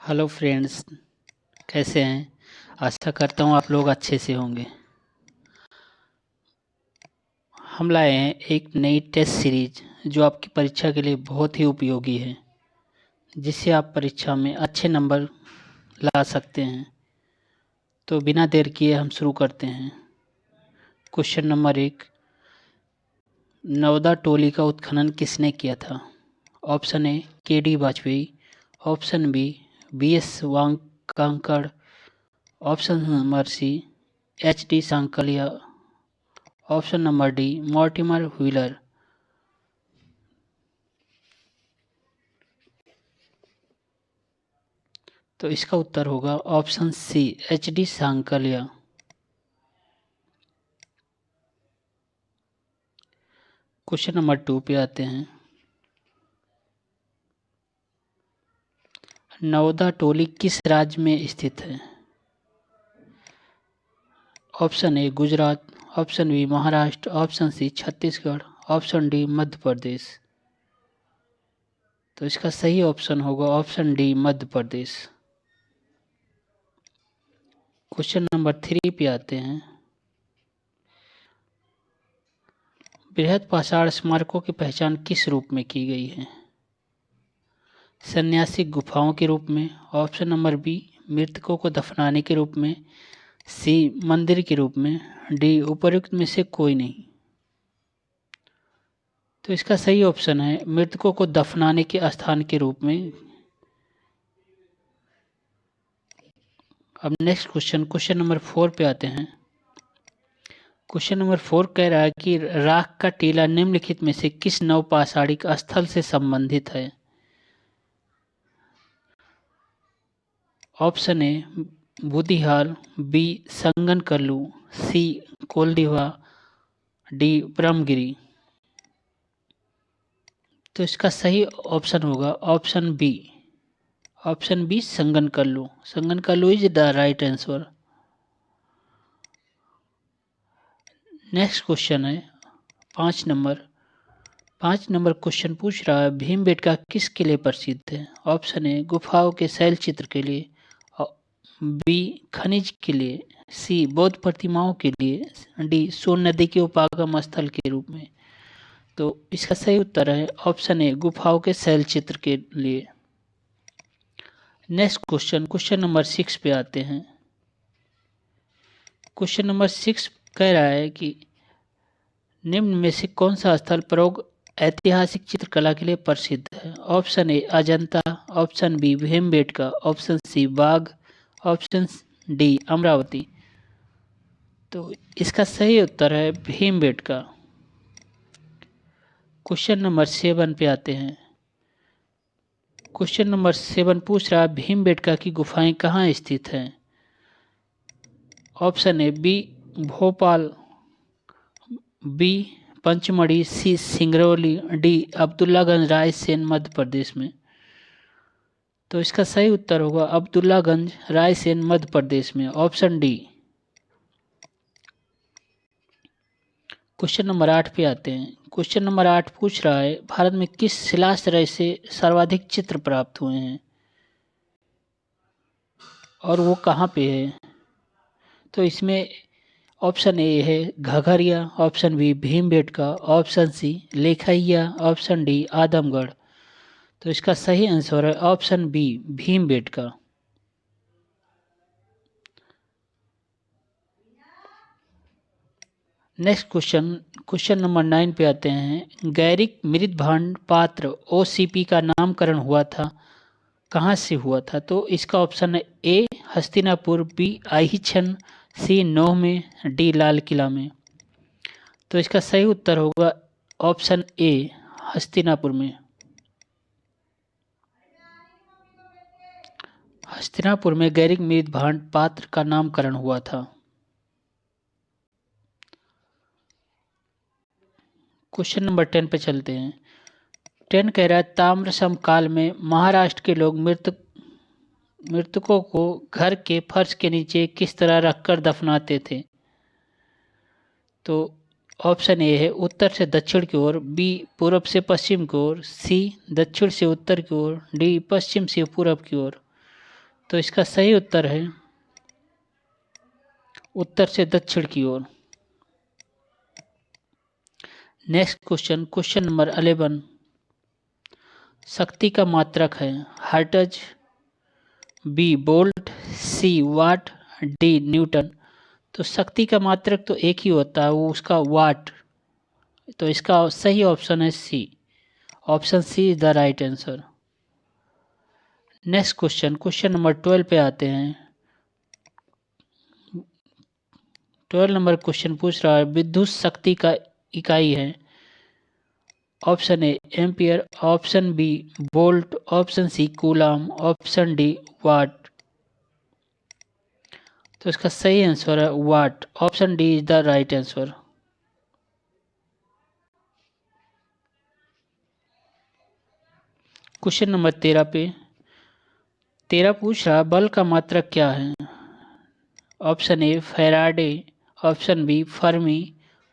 Hello friends, कैसे हैं। आशा करता हूँ आप लोग अच्छे से होंगे। हम लाए हैं एक नई टेस्ट सीरीज जो आपकी परीक्षा के लिए बहुत ही उपयोगी है, जिससे आप परीक्षा में अच्छे नंबर ला सकते हैं। तो बिना देर किए हम शुरू करते हैं। क्वेश्चन नंबर 1, नवदा टोली का उत्खनन किसने किया था? Option A K D. Vajpayee, option B V S. Wakankar, option number C H D. Sankalia, option number D Mortimer Wheeler. तो इसका उत्तर होगा option C H D. Sankalia. Question number 2 पे आते हैं। नवदा टोली किस राज्य में स्थित है? Option A Gujarat, option B Maharashtra, option C Chhattisgarh, option D Madhya Pradesh. तो इसका सही ऑप्शन होगा option D Madhya Pradesh. Question number 3 पे आते हैं। बृहद पाषाण स्मारकों की पहचान किस रूप में की गई है? सन्यासी गुफाओं के रूप में, ऑप्शन नंबर बी मृतकों को दफनाने के रूप में, सी मंदिर के रूप में, डी उपर्युक्त में से कोई नहीं। तो इसका सही ऑप्शन है मृतकों को दफनाने के स्थान के रूप में। अब नेक्स्ट क्वेश्चन नंबर 4 पे आते हैं। क्वेश्चन नंबर 4 कह रहा है कि राख का टीला निम्नलिखित में से किस नवपाषाणिक स्थल से संबंधित है? Option A Budihal, B Sanganakallu, C Koldihwa, D Brahmagiri. तो इसका सही ऑप्शन होगा option B Sanganakallu. Sanganakallu is the right answer. Next question है 5 नंबर क्वेश्चन पूछ रहा है भीमबेटका किसके लिए प्रसिद्ध है? ऑप्शन ए गुफाओं के शैल चित्र के लिए, बी खनिज के लिए, सी बौद्ध प्रतिमाओं के लिए, डी सोन नदी के उपागम स्थल के रूप में। तो इसका सही उत्तर है ऑप्शन ए गुफाओं के शैल चित्र के लिए। नेक्स्ट क्वेश्चन नंबर 6 पे आते हैं। क्वेश्चन नंबर 6 कह रहा है कि निम्न में से कौन सा स्थल प्रयोग ऐतिहासिक चित्रकला के लिए प्रसिद्ध है? Option A Ajanta, option B Bhimbetka, option C Bagh, option D Amravati. तो इसका सही उत्तर है भीमबेटका। क्वेश्चन नंबर 7 पे आते हैं। क्वेश्चन नंबर 7 पूछ रहा है भीमबेटका की गुफाएं कहाँ स्थित हैं? Option A B Bhopal, B Pachmarhi, C Singrauli, D Abdullaganj Raisen Madhya Pradesh में। तो इसका सही उत्तर होगा अब्दुल्लागंज रायसेन मध्य प्रदेश में, ऑप्शन डी। क्वेश्चन नंबर 8 पे आते हैं। क्वेश्चन नंबर 8 पूछ रहा है भारत में किस शिलाश्रय से सर्वाधिक चित्र प्राप्त हुए हैं और वो कहाँ पे है? तो इसमें ऑप्शन ए है Ghagharia, option B Bhimbetka, option C Lekhahia, option D Adamgarh. तो इसका सही आंसर है option B Bhimbetka. Next question number 9 पे आते हैं। गैरिक मृदभांड पात्र ओसीपी का नामकरण हुआ था, कहाँ से हुआ था? तो इसका ऑप्शन है ए हस्तिनापुर, बी आहीछन, सी नौह में, डी लाल किला में। तो इसका सही उत्तर होगा ऑप्शन ए हस्तिनापुर में। हस्तिनापुर में गैरिक मृदभांड पात्र का नामकरण हुआ था। क्वेश्चन नंबर 10 पे चलते हैं। 10 कह रहा है ताम्र समकाल में महाराष्ट्र के लोग मृतकों को घर के फर्श के नीचे किस तरह रखकर दफनाते थे? तो ऑप्शन ए है उत्तर से दक्षिण की ओर, बी पूर्व से पश्चिम की ओर, सी दक्षिण से उत्तर की ओर, डी पश्चिम से पूर्व की ओर। तो इसका सही उत्तर है उत्तर से दक्षिण की ओर। नेक्स्ट क्वेश्चन, क्वेश्चन नंबर 11, शक्ति का मात्रक है हर्ट्ज, बी वोल्ट, सी वाट, डी न्यूटन। तो शक्ति का मात्रक तो एक ही होता है, वो उसका वाट। तो इसका सही ऑप्शन है C. Option C is the right answer. Next question, question number 12 पे आते हैं। 12 नंबर क्वेश्चन पूछ रहा है विद्युत शक्ति का इकाई है। Option A ampere, option B volt, option C coulomb, option D watt. तो इसका सही आंसर है watt. Option D is the right answer. Question number 13 पे 13 पूछ रहा बल का मात्रक क्या है। Option A Faraday, option B Fermi,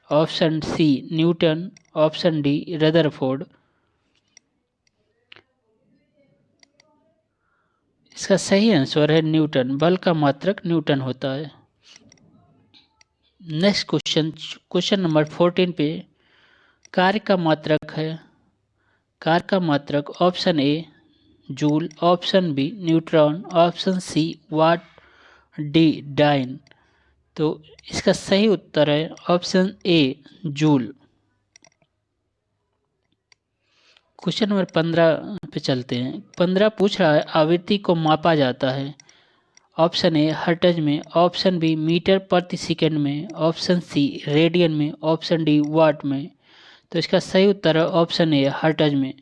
option C Newton, option D Rutherford. इसका सही आंसर है न्यूटन। बल का मात्रक न्यूटन होता है। नेक्स्ट क्वेश्चन, क्वेश्चन नंबर 14 पे कार्य का मात्रक है। कार्य का मात्रक option A joule, option B neutron, option C watt, D dyne. तो इसका सही उत्तर है option A joule. Question number 15 पे चलते हैं। 15 पूछ रहा है आवृत्ति को मापा जाता है। ऑप्शन ए हर्ट्ज में, ऑप्शन बी मीटर प्रति सेकंड में, ऑप्शन सी रेडियन में, ऑप्शन डी वाट में। तो इसका सही उत्तर है ऑप्शन ए हर्ट्ज में।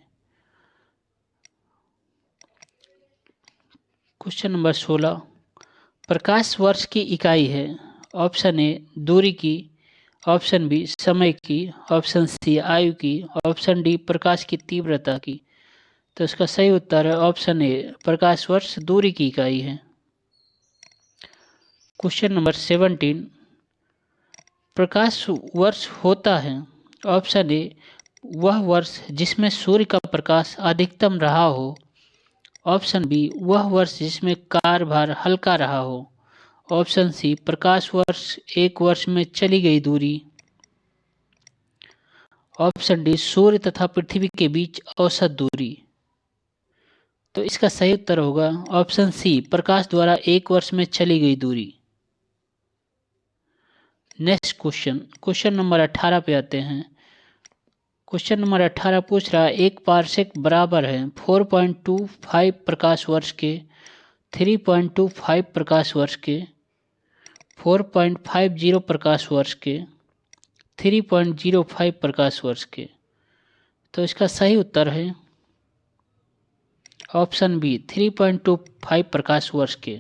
क्वेश्चन नंबर 16, प्रकाश वर्ष की इकाई है। ऑप्शन ए दूरी की, ऑप्शन बी समय की, ऑप्शन सी आयु की, ऑप्शन डी प्रकाश की तीव्रता की। तो इसका सही उत्तर है ऑप्शन ए प्रकाश वर्ष दूरी की इकाई है। क्वेश्चन नंबर 17, प्रकाश वर्ष होता है। ऑप्शन ए वह वर्ष जिसमें सूर्य का प्रकाश अधिकतम रहा हो, ऑप्शन बी वह वर्ष जिसमें कार्यभार हल्का रहा हो, ऑप्शन सी प्रकाश वर्ष एक वर्ष में चली गई दूरी, ऑप्शन डी सूर्य तथा पृथ्वी के बीच औसत दूरी। तो इसका सही उत्तर होगा ऑप्शन सी प्रकाश द्वारा एक वर्ष में चली गई दूरी। नेक्स्ट क्वेश्चन, क्वेश्चन नंबर 18 पे आते हैं। क्वेश्चन नंबर 18 पूछ रहा है एक पारसेक बराबर है 4.25 प्रकाश वर्ष के, 3.25 प्रकाश वर्ष के, 4.50 प्रकाश वर्ष के, 3.05 प्रकाश वर्ष के। तो इसका सही उत्तर है ऑप्शन बी 3.25 प्रकाश वर्ष के।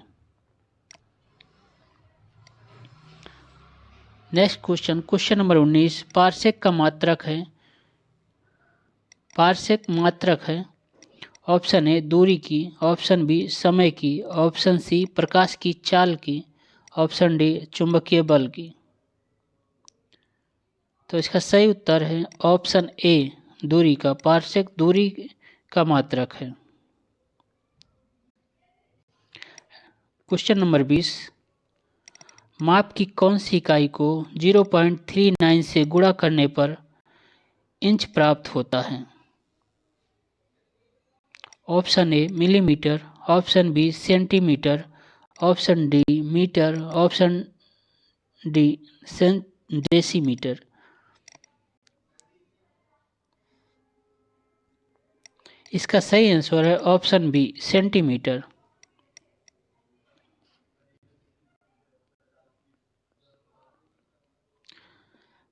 Next question, question number 19, parsec का मात्रक है। पारसेक मात्रक है ऑप्शन ए दूरी की, ऑप्शन बी समय की, ऑप्शन सी प्रकाश की चाल की, ऑप्शन डी चुंबकीय बल की। तो इसका सही उत्तर है ऑप्शन ए दूरी का। पारसेक दूरी का मात्रक है। क्वेश्चन नंबर 20, माप की कौन सी इकाई को 0.39 से गुणा करने पर इंच प्राप्त होता है। Option A millimetre, option B centimetre, option D metre, option D decimetre. इसका सही आंसर है option B centimetre.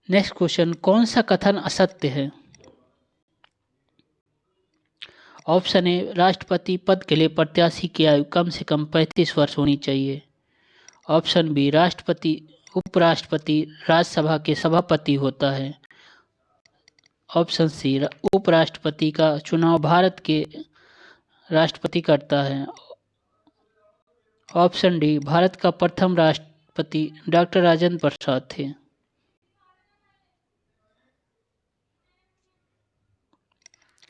Next question, कौन सा कथन असत्य है। ऑप्शन ए राष्ट्रपति पद के लिए प्रत्याशी की आयु कम से कम 35 वर्ष होनी चाहिए, ऑप्शन बी राष्ट्रपति उपराष्ट्रपति राज्यसभा के सभापति होता है, ऑप्शन सी उपराष्ट्रपति का चुनाव भारत के राष्ट्रपति करता है, ऑप्शन डी भारत का प्रथम राष्ट्रपति डॉक्टर राजेंद्र प्रसाद थे।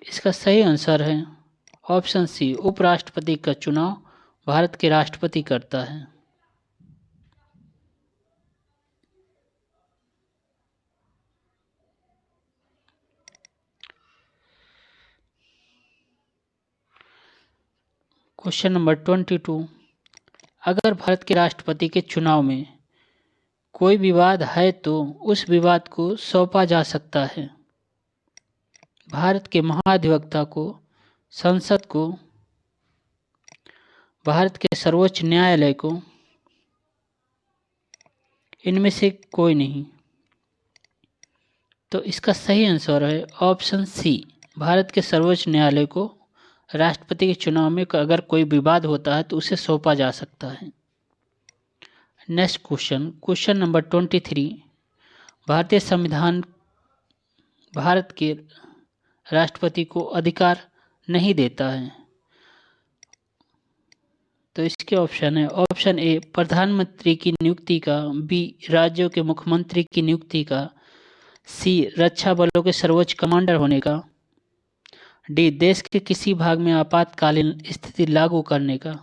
इसका सही आंसर है ऑप्शन सी उपराष्ट्रपति का चुनाव भारत के राष्ट्रपति करता है? क्वेश्चन नंबर 22, अगर भारत के राष्ट्रपति के चुनाव में कोई विवाद है तो उस विवाद को सौंपा जा सकता है भारत के महाधिवक्ता को, संसद को, भारत के सर्वोच्च न्यायालय को, इनमें से कोई नहीं। तो इसका सही आंसर है ऑप्शन सी, भारत के सर्वोच्च न्यायालय को राष्ट्रपति के चुनाव में अगर कोई विवाद होता है तो उसे सौंपा जा सकता है। नेक्स्ट क्वेश्चन, क्वेश्चन नंबर 23, भारतीय संविधान भारत के राष्ट्रपति को अधिकार नहीं देता है। तो इसके ऑप्शन है, ऑप्शन ए प्रधानमंत्री की नियुक्ति का, बी राज्यों के मुख्यमंत्री की नियुक्ति का, सी रक्षा बलों के सर्वोच्च कमांडर होने का, डी देश के किसी भाग में आपातकालीन स्थिति लागू करने का।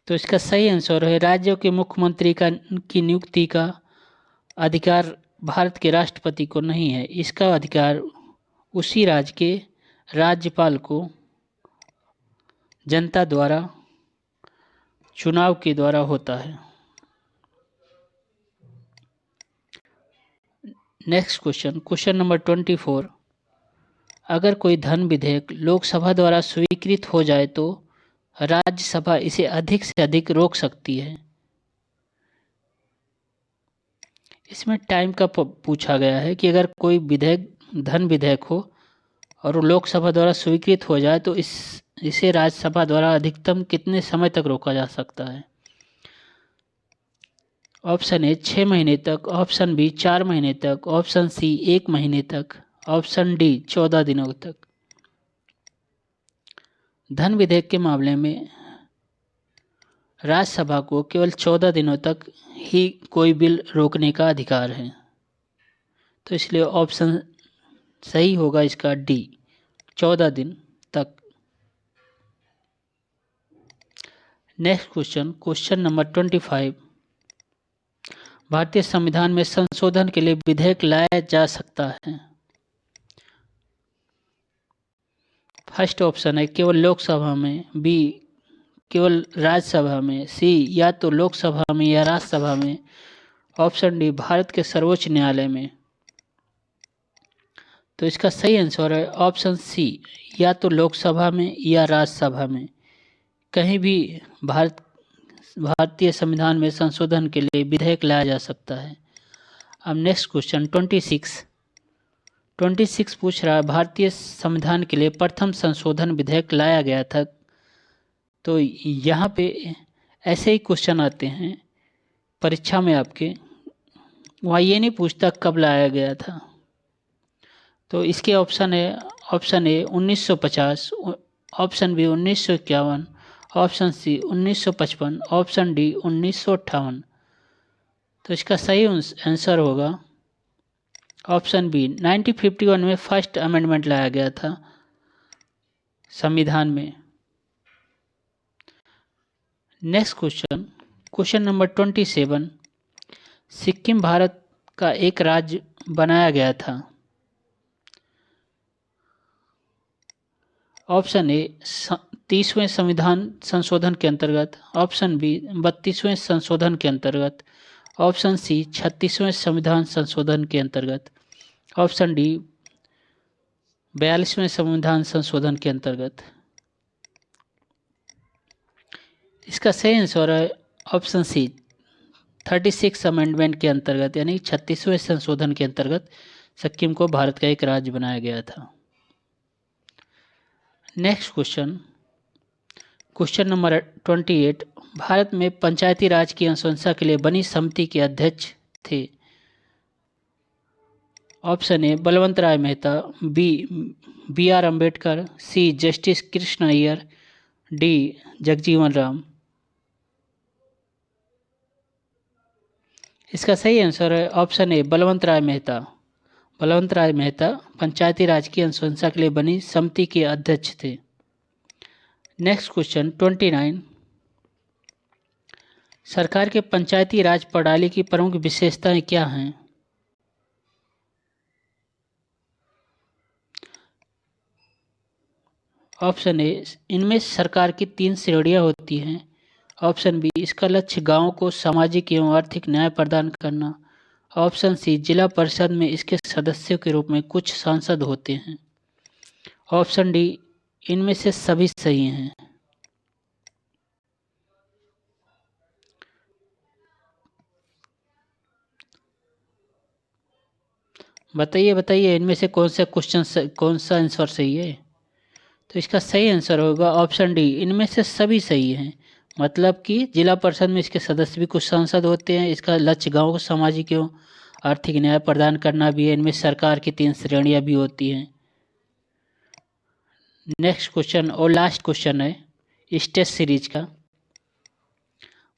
तो इसका सही आंसर है राज्यों के मुख्यमंत्री की नियुक्ति का अधिकार भारत के राष्ट्रपति को नहीं है। इसका अधिकार उसी राज्य के राज्यपाल को जनता द्वारा चुनाव के द्वारा होता है। नेक्स्ट क्वेश्चन, क्वेश्चन नंबर 24, अगर कोई धन विधेयक लोकसभा द्वारा स्वीकृत हो जाए तो राज्यसभा इसे अधिक से अधिक रोक सकती है। इसमें टाइम का पूछा गया है कि अगर कोई धन विधेयक हो और लोकसभा द्वारा स्वीकृत हो जाए तो इसे राज्यसभा द्वारा अधिकतम कितने समय तक रोका जा सकता है। ऑप्शन ए 6 महीने तक, ऑप्शन बी 4 महीने तक, ऑप्शन सी 1 महीने तक, ऑप्शन डी 14 दिनों तक। धन विधेयक के मामले में राज्यसभा को केवल 14 दिनों तक ही कोई बिल रोकने का अधिकार है। तो इसलिए ऑप्शन सही होगा इसका डी, 14 दिन तक। नेक्स्ट क्वेश्चन, क्वेश्चन नंबर 25, भारतीय संविधान में संशोधन के लिए विधेयक लाया जा सकता है। फर्स्ट ऑप्शन है केवल लोकसभा में, बी केवल राज्यसभा में, सी या तो लोकसभा में या राज्यसभा में, ऑप्शन डी भारत के सर्वोच्च न्यायालय में। तो इसका सही आंसर है ऑप्शन सी, या तो लोकसभा में या राज्यसभा में, कहीं भी भारतीय संविधान में संशोधन के लिए विधेयक लाया जा सकता है। अब नेक्स्ट क्वेश्चन 26 पूछ रहा है भारतीय संविधान के लिए प्रथम संशोधन विधेयक लाया गया था। तो यहाँ पे ऐसे ही क्वेश्चन आते हैं परीक्षा में आपके, वहाँ ये नहीं पूछता कब लाया गया था। तो इसके ऑप्शन है, option A 1950, option B 1951, option C 1955, option D 1958। तो इसका सही आंसर होगा ऑप्शन बी, 1951 में फर्स्ट अमेंडमेंट लाया गया था संविधान में। Next question, question number 27, Sikkim Bharat का एक राज्य बनाया गया था। ऑप्शन ए 30वें संविधान संशोधन के अंतर्गत, ऑप्शन बी 32वें संशोधन के अंतर्गत, ऑप्शन सी 36वें संविधान संशोधन के अंतर्गत, ऑप्शन डी 42वें संविधान संशोधन के अंतर्गत। इसका सही आंसर है ऑप्शन सी 36 अमेंडमेंट के अंतर्गत, यानी 36वें संशोधन के अंतर्गत सिक्किम को भारत का एक राज्य बनाया गया था। Next question, question number 28, Bharat में पंचायती राज की अनुशंसा के लिए बनी समिति के अध्यक्ष थे। Option A Balwant Rai Mehta, B R Ambedkar, C justice Krishna Iyer, D Jagjivan Ram. इसका सही आंसर है ऑप्शन ए बलवंत राय मेहता। बलवंत राय मेहता पंचायती राज की अनुशंसा के लिए बनी समिति के अध्यक्ष थे। नेक्स्ट क्वेश्चन 29, सरकार के पंचायती राज प्रणाली की प्रमुख विशेषताएं क्या हैं? ऑप्शन ए, इनमें सरकार की 3 श्रेणियां होती हैं। ऑप्शन बी, इसका लक्ष्य गांवों को सामाजिक एवं आर्थिक न्याय प्रदान करना। ऑप्शन सी, जिला परिषद में इसके सदस्यों के रूप में कुछ सांसद होते हैं। ऑप्शन डी, इनमें से सभी सही हैं। बताइए इनमें से कौन सा आंसर सही है? तो इसका सही आंसर होगा ऑप्शन डी, इनमें से सभी सही हैं। मतलब कि जिला परिषद में इसके सदस्य भी कुछ सांसद होते हैं, इसका लक्ष्य गांवों को सामाजिक एवं आर्थिक न्याय प्रदान करना भी है, इनमें सरकार की 3 श्रेणियां भी होती हैं। नेक्स्ट क्वेश्चन और लास्ट क्वेश्चन है इस टेस्ट सीरीज का।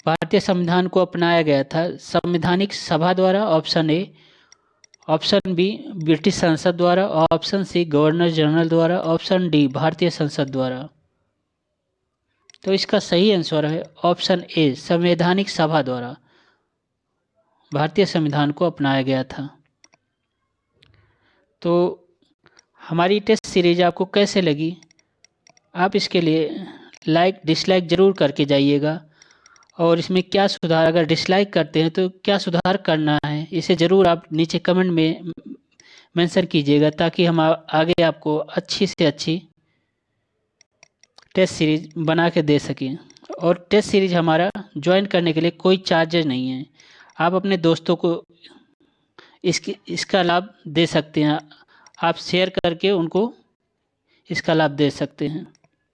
भारतीय संविधान को अपनाया गया था संवैधानिक सभा द्वारा। Option A, option B British संसद द्वारा, ऑप्शन सी गवर्नर जनरल द्वारा, ऑप्शन डी भारतीय संसद द्वारा। तो इसका सही आंसर है ऑप्शन ए, संवैधानिक सभा द्वारा भारतीय संविधान को अपनाया गया था। तो हमारी टेस्ट सीरीज आपको कैसे लगी? आप इसके लिए लाइक डिसलाइक ज़रूर करके जाइएगा, और इसमें क्या सुधार, अगर डिसलाइक करते हैं तो क्या सुधार करना है, इसे ज़रूर आप नीचे कमेंट में मेंशन कीजिएगा, ताकि हम आगे आपको अच्छी से अच्छी टेस्ट सीरीज बना के दे सकें। और टेस्ट सीरीज हमारा ज्वाइन करने के लिए कोई चार्जेज नहीं है, आप अपने दोस्तों को इसका लाभ दे सकते हैं, आप शेयर करके उनको इसका लाभ दे सकते हैं।